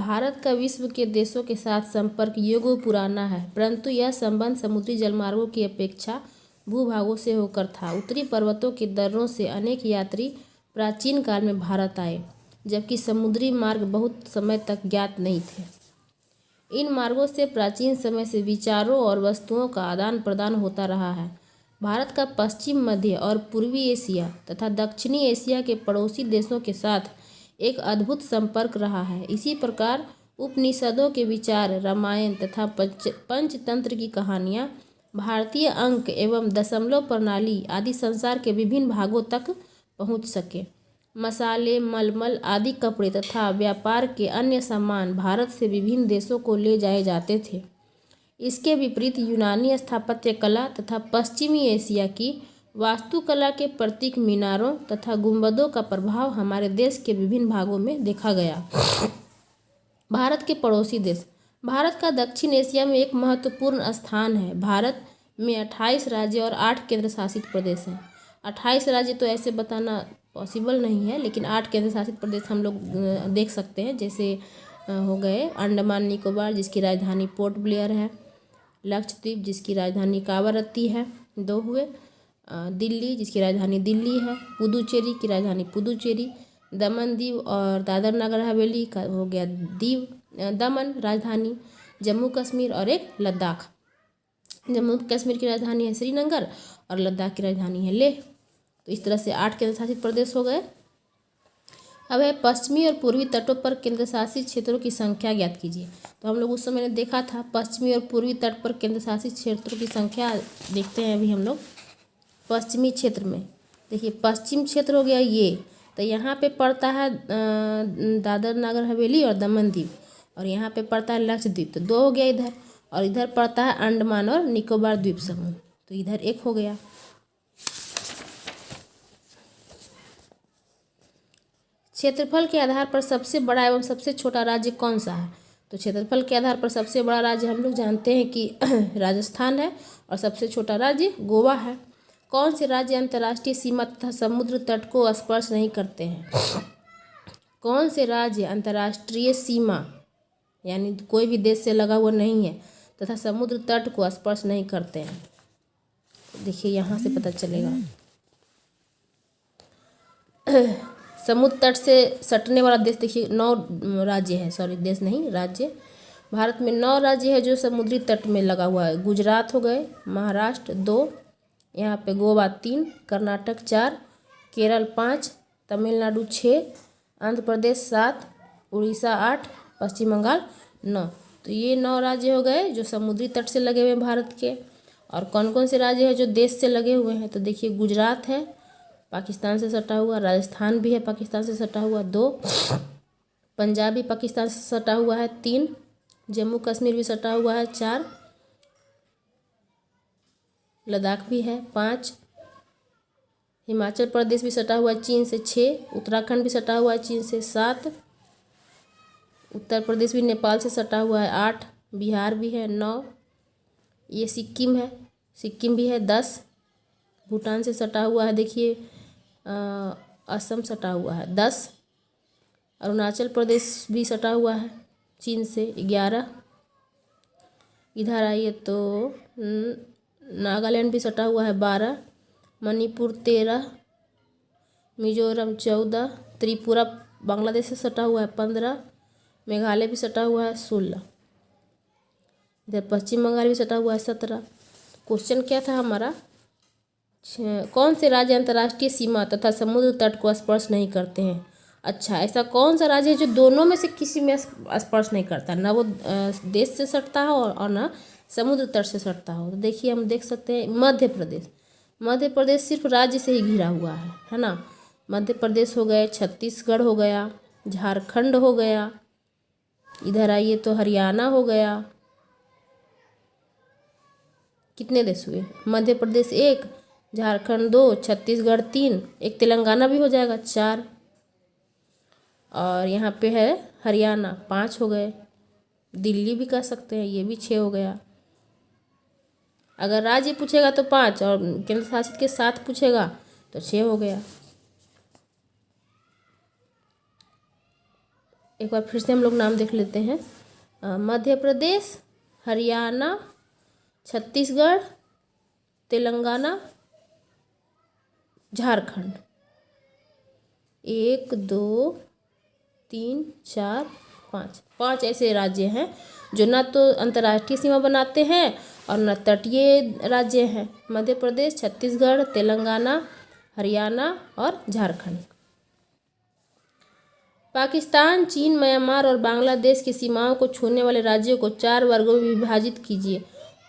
भारत का विश्व के देशों के साथ संपर्क युगों पुराना है, परंतु यह संबंध समुद्री जलमार्गों की अपेक्षा भूभागों से होकर था। उत्तरी पर्वतों के दर्रों से अनेक यात्री प्राचीन काल में भारत आए, जबकि समुद्री मार्ग बहुत समय तक ज्ञात नहीं थे। इन मार्गों से प्राचीन समय से विचारों और वस्तुओं का आदान प्रदान होता रहा है। भारत का पश्चिम, मध्य और पूर्वी एशिया तथा दक्षिणी एशिया के पड़ोसी देशों के साथ एक अद्भुत संपर्क रहा है। इसी प्रकार उपनिषदों के विचार, रामायण तथा पंचतंत्र की कहानियाँ, भारतीय अंक एवं दशमलव प्रणाली आदि संसार के विभिन्न भागों तक पहुँच सके। मसाले, मलमल आदि कपड़े तथा व्यापार के अन्य सामान भारत से विभिन्न देशों को ले जाए जाते थे। इसके विपरीत यूनानी स्थापत्य कला तथा पश्चिमी एशिया की वास्तुकला के प्रतीक मीनारों तथा गुंबदों का प्रभाव हमारे देश के विभिन्न भागों में देखा गया। भारत के पड़ोसी देश। भारत का दक्षिण एशिया में एक महत्वपूर्ण स्थान है। भारत में 28 राज्य और 8 केंद्र शासित प्रदेश हैं। 28 राज्य तो ऐसे बताना पॉसिबल नहीं है, लेकिन 8 केंद्र शासित प्रदेश हम लोग देख सकते हैं। जैसे हो गए अंडमान निकोबार, जिसकी राजधानी पोर्ट ब्लेयर है। लक्षद्वीप, जिसकी राजधानी कावारत्ती है, 2 हुए। दिल्ली, जिसकी राजधानी दिल्ली है। पुदुचेरी की राजधानी पुदुचेरी। दमन दीव और दादर नगर हवेली का हो गया दीव, दमन राजधानी। जम्मू कश्मीर और एक लद्दाख। जम्मू कश्मीर की राजधानी है श्रीनगर और लद्दाख की राजधानी है लेह। तो इस तरह से 8 केंद्र शासित प्रदेश हो गए। अब है पश्चिमी और पूर्वी तटों पर केंद्र शासित क्षेत्रों की संख्या ज्ञात कीजिए। तो हम लोग उस समय ने देखा था पश्चिमी और पूर्वी तट पर केंद्र शासित क्षेत्रों की संख्या देखते हैं। अभी हम लोग पश्चिमी क्षेत्र में देखिए, पश्चिम क्षेत्र हो गया ये, तो यहाँ पे पड़ता है दादर नगर हवेली और दमन दीव, और यहाँ पे पड़ता है लक्षद्वीप, तो 2 हो गया इधर। और इधर पड़ता है अंडमान और निकोबार द्वीप समूह, तो इधर 1 हो गया। क्षेत्रफल के आधार पर सबसे बड़ा एवं सबसे छोटा राज्य कौन सा है? तो क्षेत्रफल के आधार पर सबसे बड़ा राज्य हम लोग जानते हैं कि राजस्थान है, और सबसे छोटा राज्य गोवा है। कौन से राज्य अंतर्राष्ट्रीय सीमा तथा समुद्र तट को स्पर्श नहीं करते हैं? कौन से राज्य अंतर्राष्ट्रीय सीमा यानी कोई भी देश से लगा हुआ नहीं है तथा समुद्र तट को स्पर्श नहीं करते हैं? देखिए यहाँ से पता चलेगा। समुद्र तट से सटने वाला देश देखिए 9 राज्य है, सॉरी देश नहीं राज्य। भारत में 9 राज्य है जो समुद्री तट में लगा हुआ है। गुजरात हो गए, महाराष्ट्र 2, यहाँ पे गोवा 3, कर्नाटक 4, केरल 5, तमिलनाडु 6, आंध्र प्रदेश 7, उड़ीसा 8, पश्चिम बंगाल 9। तो ये 9 राज्य हो गए जो समुद्री तट से लगे हुए हैं भारत के। और कौन कौन से राज्य हैं जो देश से लगे हुए हैं? तो देखिए गुजरात है, पाकिस्तान से सटा हुआ। राजस्थान भी है, पाकिस्तान से सटा हुआ 2। पंजाब भी पाकिस्तान से सटा हुआ है 3। जम्मू कश्मीर भी सटा हुआ है 4। लद्दाख भी है 5। हिमाचल प्रदेश भी सटा हुआ है चीन से 6। उत्तराखंड भी सटा हुआ है चीन से 7। उत्तर प्रदेश भी नेपाल से सटा हुआ है 8। बिहार भी है 9। ये सिक्किम है, सिक्किम भी है 10। भूटान से सटा हुआ है, देखिए असम सटा हुआ है 10। अरुणाचल प्रदेश भी सटा हुआ है चीन से 11। इधर आइए तो नागालैंड भी सटा हुआ है 12। मणिपुर 13। मिजोरम 14। त्रिपुरा बांग्लादेश से सटा हुआ है 15। मेघालय भी सटा हुआ है 16। इधर पश्चिम बंगाल भी सटा हुआ है 17। क्वेश्चन क्या था हमारा? कौन से राज्य अंतर्राष्ट्रीय सीमा तथा समुद्र तट को स्पर्श नहीं करते हैं? अच्छा, ऐसा कौन सा राज्य है जो दोनों में से किसी में स्पर्श नहीं करता, ना वो देश से सटता हो और ना समुद्र तट से सटता हो? तो देखिए हम देख सकते हैं मध्य प्रदेश। मध्य प्रदेश सिर्फ राज्य से ही घिरा हुआ है ना। मध्य प्रदेश हो गए, छत्तीसगढ़ हो गया, झारखंड हो गया, इधर आइए तो हरियाणा हो गया। कितने देश हुए? मध्य प्रदेश 1, झारखंड 2, छत्तीसगढ़ 3, एक तेलंगाना भी हो जाएगा 4, और यहाँ पे है हरियाणा 5 हो गए। दिल्ली भी कह सकते हैं, ये भी 6 हो गया। अगर राज्य पूछेगा तो 5 और केंद्र शासित के साथ पूछेगा तो 6 हो गया। एक बार फिर से हम लोग नाम देख लेते हैं। मध्य प्रदेश, हरियाणा, छत्तीसगढ़, तेलंगाना, झारखंड। 1 2 3 4 5 5 ऐसे राज्य हैं जो ना तो अंतर्राष्ट्रीय सीमा बनाते हैं और न तटीय राज्य हैं। मध्य प्रदेश, छत्तीसगढ़, तेलंगाना, हरियाणा और झारखंड। पाकिस्तान, चीन, म्यांमार और बांग्लादेश की सीमाओं को छूने वाले राज्यों को 4 वर्गों में विभाजित कीजिए।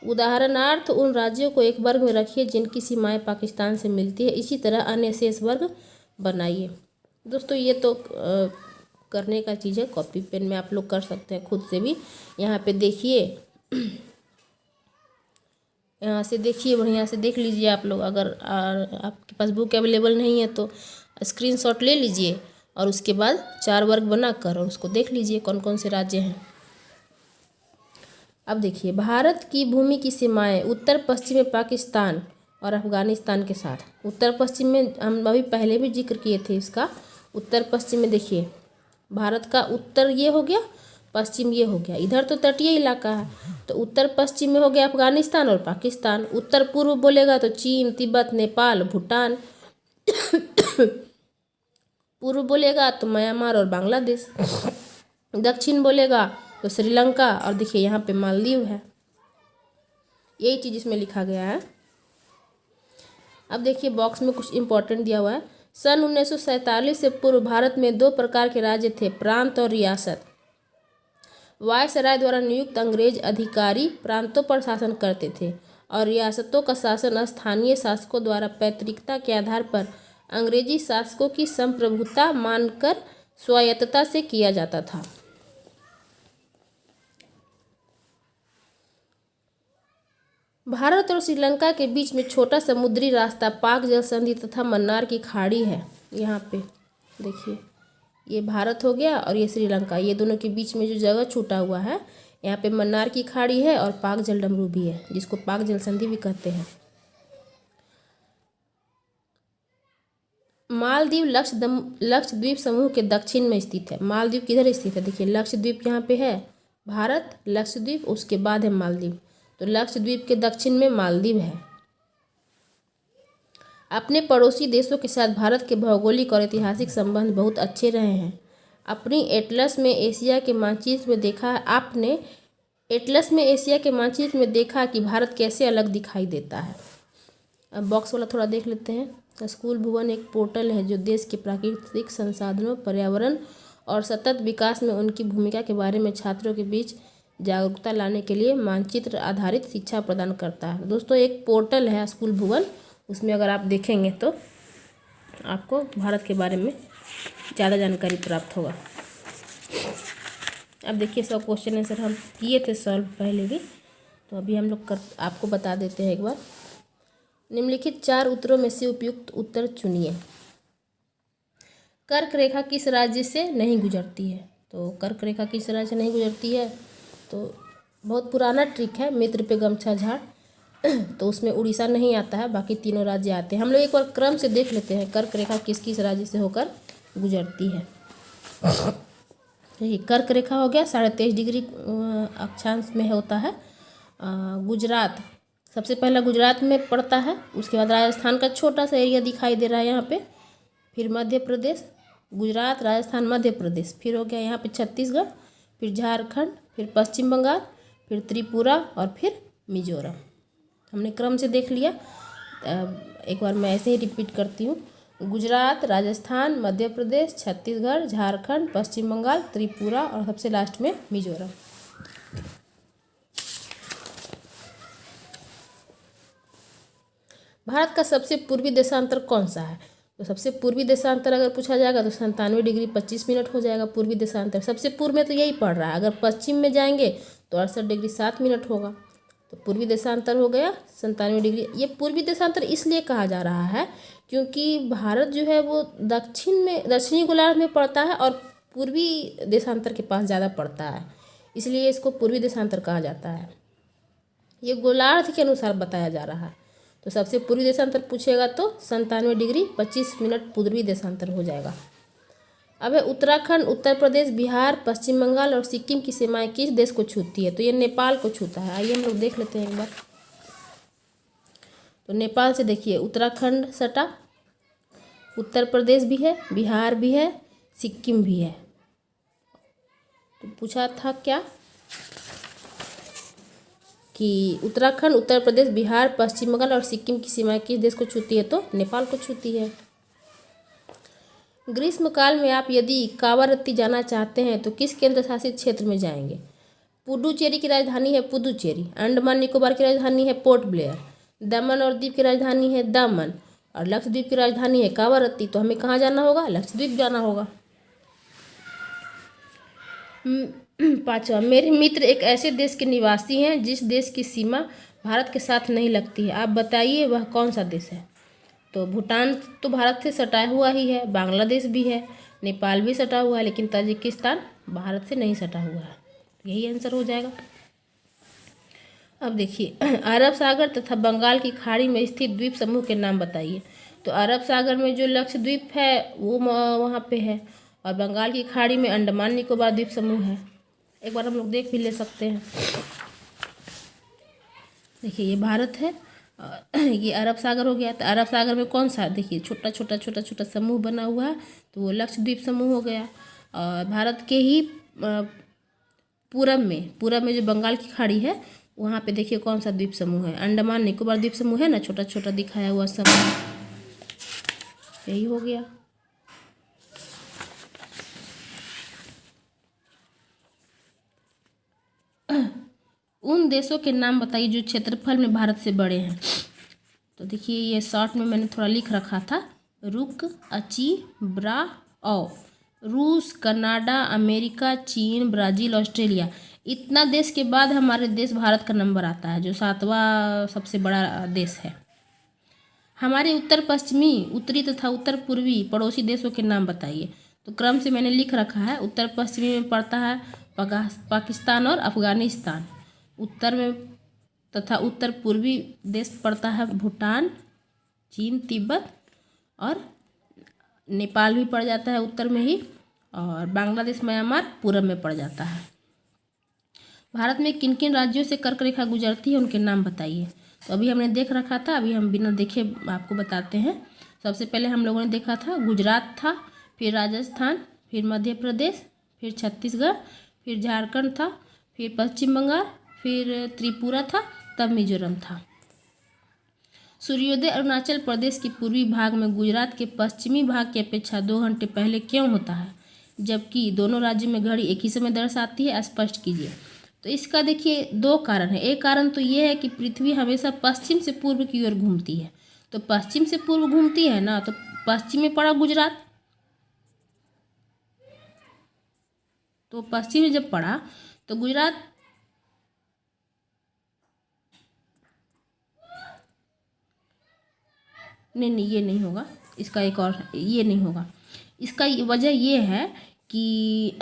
उदाहरणार्थ उन राज्यों को एक वर्ग में रखिए जिनकी सीमाएं पाकिस्तान से मिलती है। इसी तरह अन्य शेष वर्ग बनाइए। दोस्तों ये तो करने का चीज़ है, कॉपी पेन में आप लोग कर सकते हैं खुद से भी। यहाँ पे देखिए, यहाँ से देखिए, बढ़िया से देख लीजिए आप लोग। अगर आपके पास बुक अवेलेबल नहीं है तो स्क्रीनशॉट ले लीजिए और उसके बाद 4 वर्ग बनाकर और उसको देख लीजिए कौन कौन से राज्य हैं। अब देखिए, भारत की भूमि की सीमाएं उत्तर पश्चिम में पाकिस्तान और अफगानिस्तान के साथ। उत्तर पश्चिम में हम अभी पहले भी जिक्र किए थे इसका। उत्तर पश्चिम में देखिए, भारत का उत्तर ये हो गया, पश्चिम ये हो गया। इधर तो तटीय इलाका है, तो उत्तर पश्चिम में हो गया अफगानिस्तान और पाकिस्तान। उत्तर पूर्व बोलेगा तो चीन, तिब्बत, नेपाल, भूटान। पूर्व बोलेगा तो म्यांमार और बांग्लादेश। दक्षिण बोलेगा तो श्रीलंका और देखिए यहाँ पे मालदीव है। यही चीज़ इसमें लिखा गया है। अब देखिए बॉक्स में कुछ इंपॉर्टेंट दिया हुआ है। सन 1947 से पूर्व भारत में 2 प्रकार के राज्य थे, प्रांत और रियासत। वायसराय द्वारा नियुक्त अंग्रेज अधिकारी प्रांतों पर शासन करते थे और रियासतों का शासन स्थानीय शासकों द्वारा पैतृकता के आधार पर अंग्रेजी शासकों की संप्रभुता मानकर स्वायत्तता से किया जाता था। भारत और श्रीलंका के बीच में छोटा समुद्री रास्ता पाक जल संधि तथा मन्नार की खाड़ी है। यहाँ पे देखिए, ये भारत हो गया और ये श्रीलंका, ये दोनों के बीच में जो जगह छूटा हुआ है, यहाँ पे मन्नार की खाड़ी है और पाक जल डमरू भी है, जिसको पाक जल संधि भी कहते हैं। मालदीव लक्षद्वीप समूह के दक्षिण में स्थित है। मालदीव किधर स्थित है? देखिए, लक्षद्वीप यहाँ पे है, भारत, लक्षद्वीप, उसके बाद है मालदीव। तो लक्षद्वीप के दक्षिण में मालदीव है। अपने पड़ोसी देशों के साथ भारत के भौगोलिक और ऐतिहासिक संबंध बहुत अच्छे रहे हैं। आपने एटलस में एशिया के मानचित्र में देखा कि भारत कैसे अलग दिखाई देता है। अब बॉक्स वाला थोड़ा देख लेते हैं। स्कूल भुवन एक पोर्टल है जो देश के प्राकृतिक संसाधनों, पर्यावरण और सतत विकास में उनकी भूमिका के बारे में छात्रों के बीच जागरूकता लाने के लिए मानचित्र आधारित शिक्षा प्रदान करता है। दोस्तों एक पोर्टल है स्कूल भुवन, उसमें अगर आप देखेंगे तो आपको भारत के बारे में ज़्यादा जानकारी प्राप्त होगा। अब देखिए, सब क्वेश्चन आंसर हम किए थे सॉल्व पहले भी, तो अभी हम लोग आपको बता देते हैं एक बार। निम्नलिखित 4 उत्तरों में से उपयुक्त उत्तर चुनिए। कर्क रेखा किस राज्य से नहीं गुजरती है? तो कर्क रेखा किस राज्य से नहीं गुजरती है? तो बहुत पुराना ट्रिक है, मित्र पे गमछा झाड़। तो उसमें उड़ीसा नहीं आता है, बाकी तीनों राज्य आते हैं। हम लोग एक बार क्रम से देख लेते हैं कर्क रेखा किस किस राज्य से होकर गुजरती है। ये कर्क रेखा हो गया, 23.5 डिग्री अक्षांश में होता है। गुजरात सबसे पहला गुजरात में पड़ता है, उसके बाद राजस्थान का छोटा सा एरिया दिखाई दे रहा है यहाँ पे, फिर मध्य प्रदेश, गुजरात, राजस्थान, मध्य प्रदेश, फिर हो गया यहाँ पे छत्तीसगढ़, फिर झारखंड, फिर पश्चिम बंगाल, फिर त्रिपुरा और फिर मिजोरम। हमने क्रम से देख लिया। एक बार मैं ऐसे ही रिपीट करती हूँ। गुजरात, राजस्थान, मध्य प्रदेश, छत्तीसगढ़, झारखंड, पश्चिम बंगाल, त्रिपुरा और सबसे लास्ट में मिजोरम। भारत का सबसे पूर्वी देशांतर कौन सा है? तो सबसे पूर्वी देशांतर अगर पूछा जाएगा तो 97 डिग्री 25 मिनट हो जाएगा पूर्वी देशांतर। सबसे पूर्व में तो यही पड़ रहा है। अगर पश्चिम में जाएंगे तो 68 डिग्री 7 मिनट होगा। तो पूर्वी देशांतर हो गया 97 डिग्री। ये पूर्वी देशांतर इसलिए कहा जा रहा है क्योंकि भारत जो है वो दक्षिणी गोलार्ध में पड़ता है और पूर्वी देशांतर के पास ज़्यादा पड़ता है, इसलिए इसको पूर्वी देशांतर कहा जाता है। ये गोलार्ध के अनुसार बताया जा रहा है। तो सबसे पूर्वी देशांतर पूछेगा तो 97 डिग्री 25 मिनट पूर्वी देशांतर हो जाएगा। अब है उत्तराखंड, उत्तर प्रदेश, बिहार, पश्चिम बंगाल और सिक्किम की सीमाएं किस देश को छूती है? तो ये नेपाल को छूता है। आइए हम लोग देख लेते हैं एक बार। तो नेपाल से देखिए उत्तराखंड सटा, उत्तर प्रदेश भी है, बिहार भी है, सिक्किम भी है। तो पूछा था क्या कि उत्तराखंड, उत्तर प्रदेश, बिहार, पश्चिम बंगाल और सिक्किम की सीमाएं किस देश को छूती है? तो नेपाल को छूती है। ग्रीष्मकाल में आप यदि कावारत्ती जाना चाहते हैं तो किस केंद्र शासित क्षेत्र में जाएंगे? पुडुचेरी की राजधानी है पुदुचेरी, अंडमान निकोबार की राजधानी है पोर्ट ब्लेयर, दमन और दीव की राजधानी है दमन और लक्षद्वीप की राजधानी है कावारत्ती। तो हमें कहाँ जाना होगा? लक्षद्वीप जाना होगा। पांचवा, मेरे मित्र एक ऐसे देश के निवासी हैं जिस देश की सीमा भारत के साथ नहीं लगती है, आप बताइए वह कौन सा देश है? तो भूटान तो भारत से सटा हुआ ही है, बांग्लादेश भी है, नेपाल भी सटा हुआ है, लेकिन ताजिकिस्तान भारत से नहीं सटा हुआ है। यही आंसर हो जाएगा। अब देखिए अरब सागर तथा बंगाल की खाड़ी में स्थित द्वीप समूह के नाम बताइए। तो अरब सागर में जो लक्षद्वीप है वो वहाँ पे है और बंगाल की खाड़ी में अंडमान निकोबार द्वीप समूह है। एक बार हम लोग देख भी ले सकते हैं। देखिए ये भारत है, ये अरब सागर हो गया। तो अरब सागर में कौन सा? देखिए छोटा छोटा समूह बना हुआ है, तो वो लक्षद्वीप समूह हो गया। और भारत के ही पूरब में जो बंगाल की खाड़ी है वहाँ पे देखिए कौन सा द्वीप समूह है? अंडमान निकोबार द्वीप समूह है ना, छोटा छोटा दिखाया हुआ समूह, यही हो गया। उन देशों के नाम बताइए जो क्षेत्रफल में भारत से बड़े हैं। तो देखिए ये शॉर्ट में मैंने थोड़ा लिख रखा था, रुक, अची, ब्रा, औ। रूस, कनाडा, अमेरिका, चीन, ब्राज़ील, ऑस्ट्रेलिया। इतना देश के बाद हमारे देश भारत का नंबर आता है, जो 7वां सबसे बड़ा देश है। हमारे उत्तर पश्चिमी, उत्तरी तथा उत्तर पूर्वी पड़ोसी देशों के नाम बताइए। तो क्रम से मैंने लिख रखा है। उत्तर पश्चिमी में पड़ता है पाकिस्तान और अफगानिस्तान। उत्तर में तथा उत्तर पूर्वी देश पड़ता है भूटान, चीन, तिब्बत और नेपाल भी पड़ जाता है उत्तर में ही, और बांग्लादेश, म्यांमार पूरब में पड़ जाता है। भारत में किन किन राज्यों से कर्क रेखा गुजरती है, उनके नाम बताइए। तो अभी हमने देख रखा था, अभी हम बिना देखे आपको बताते हैं। सबसे पहले हम लोगों ने देखा था गुजरात था, फिर राजस्थान, फिर मध्य प्रदेश, फिर छत्तीसगढ़, फिर झारखंड था, फिर पश्चिम बंगाल, फिर त्रिपुरा था, तब मिजोरम था। सूर्योदय अरुणाचल प्रदेश के पूर्वी भाग में गुजरात के पश्चिमी भाग की अपेक्षा 2 घंटे पहले क्यों होता है, जबकि दोनों राज्यों में घड़ी एक ही समय दर्शाती है? स्पष्ट कीजिए। तो इसका देखिए 2 कारण है। एक कारण तो ये है कि पृथ्वी हमेशा पश्चिम से पूर्व की ओर घूमती है, तो पश्चिम से पूर्व घूमती है ना, तो पश्चिम में पड़ा गुजरात, तो पश्चिम में जब पड़ा तो गुजरात नहीं ये नहीं होगा, इसका एक और ये नहीं होगा। इसका वजह ये है कि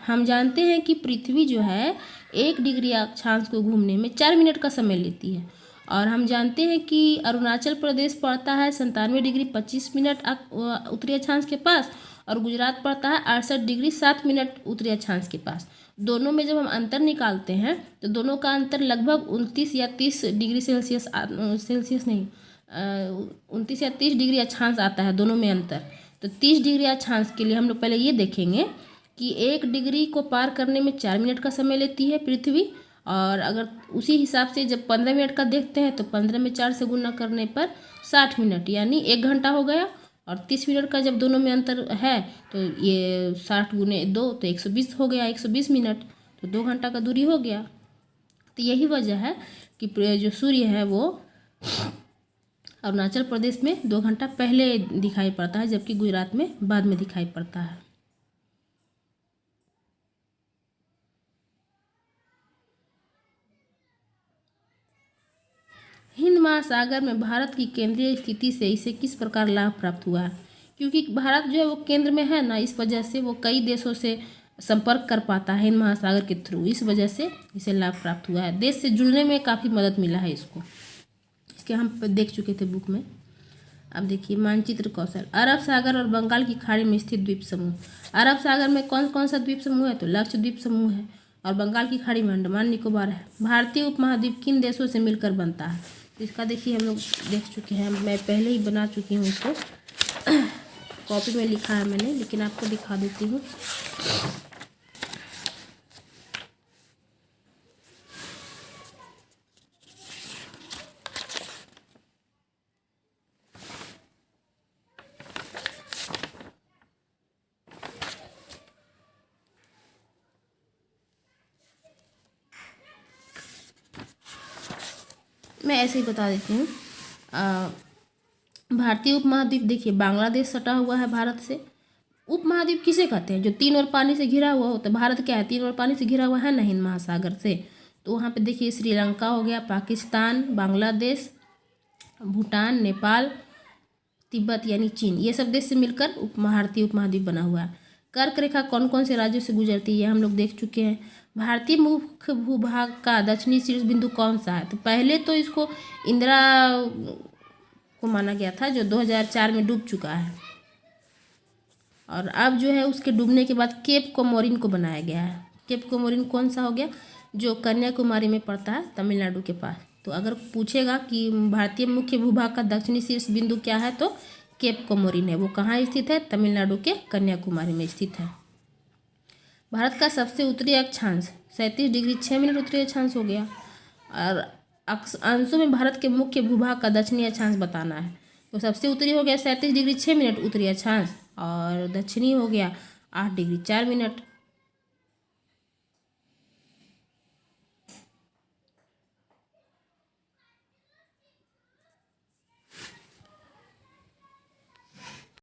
हम जानते हैं कि पृथ्वी जो है 1 डिग्री अक्षांश को घूमने में 4 मिनट का समय लेती है, और हम जानते हैं कि अरुणाचल प्रदेश पड़ता है 97 डिग्री 25 मिनट उत्तरी अक्षांश के पास, और गुजरात पड़ता है 68 डिग्री 7 मिनट उत्तरी अक्षांश के पास। दोनों में जब हम अंतर निकालते हैं तो दोनों का अंतर लगभग 29 या 30 डिग्री सेल्सियस नहीं 29 या 30 डिग्री अक्षांश आता है दोनों में अंतर। तो 30 डिग्री अक्षांश के लिए हम लोग पहले ये देखेंगे कि 1 डिग्री को पार करने में 4 मिनट का समय लेती है पृथ्वी, और अगर उसी हिसाब से जब 15 मिनट का देखते हैं तो 15 में 4 से गुना करने पर 60 मिनट यानी 1 घंटा हो गया, और 30 मिनट का जब दोनों में अंतर है तो ये 60 गुने 2 तो 120 हो गया, 120 मिनट, तो 2 घंटा का दूरी हो गया। तो यही वजह है कि जो सूर्य है वो अरुणाचल प्रदेश में 2 घंटा पहले दिखाई पड़ता है, जबकि गुजरात में बाद में दिखाई पड़ता है। हिंद महासागर में भारत की केंद्रीय स्थिति से इसे किस प्रकार लाभ प्राप्त हुआ है? क्योंकि भारत जो है वो केंद्र में है ना, इस वजह से वो कई देशों से संपर्क कर पाता है हिंद महासागर के थ्रू, इस वजह से इसे लाभ प्राप्त हुआ है। देश से जुड़ने में काफ़ी मदद मिला है इसको, इसके हम देख चुके थे बुक में। अब देखिए मानचित्र कौशल। अरब सागर और बंगाल की खाड़ी में स्थित द्वीप समूह। अरब सागर में कौन कौन सा द्वीप समूह है? तो लक्षद्वीप समूह है। और बंगाल की खाड़ी में अंडमान निकोबार है। भारतीय उपमहाद्वीप किन देशों से मिलकर बनता है? तो इसका देखिए हम लोग देख चुके हैं, मैं पहले ही बना चुकी हूँ इसको, कॉपी में लिखा है मैंने, लेकिन आपको दिखा देती हूँ। मैं ऐसे ही बता देती हूँ। भारतीय उपमहाद्वीप देखिए, बांग्लादेश सटा हुआ है भारत से। उपमहाद्वीप किसे कहते हैं? जो तीन ओर पानी से घिरा हुआ हो। तो भारत क्या है? तीन ओर पानी से घिरा हुआ है ना, हिंद महासागर से। तो वहाँ पे देखिए श्रीलंका हो गया, पाकिस्तान, बांग्लादेश, भूटान, नेपाल, तिब्बत यानी चीन, ये सब देश से मिलकर भारतीय उपमहाद्वीप बना हुआ है। कर्क रेखा कौन कौन से राज्यों से गुजरती है? ये हम लोग देख चुके हैं। भारतीय मुख्य भूभाग का दक्षिणी शीर्ष बिंदु कौन सा है? तो पहले तो इसको इंदिरा को माना गया था, जो 2004 में डूब चुका है। और अब जो है उसके डूबने के बाद केप कोमोरिन को बनाया गया है। केप कोमोरिन कौन सा हो गया? जो कन्याकुमारी में पड़ता है, तमिलनाडु के पास। तो अगर पूछेगा कि भारतीय मुख्य भूभाग का दक्षिणी शीर्ष बिंदु क्या है, तो केप कोमोरिन है। वो कहाँ स्थित है? तमिलनाडु के कन्याकुमारी में स्थित है। भारत का सबसे उत्तरी अक्षांश 37 डिग्री 6 मिनट उत्तरी अक्षांश हो गया। और अंशों में भारत के मुख्य भूभाग का दक्षिणी अक्षांश बताना है। तो सबसे उत्तरी हो गया 37 डिग्री 6 मिनट उत्तरी अक्षांश, और दक्षिणी हो गया 8 डिग्री 4 मिनट।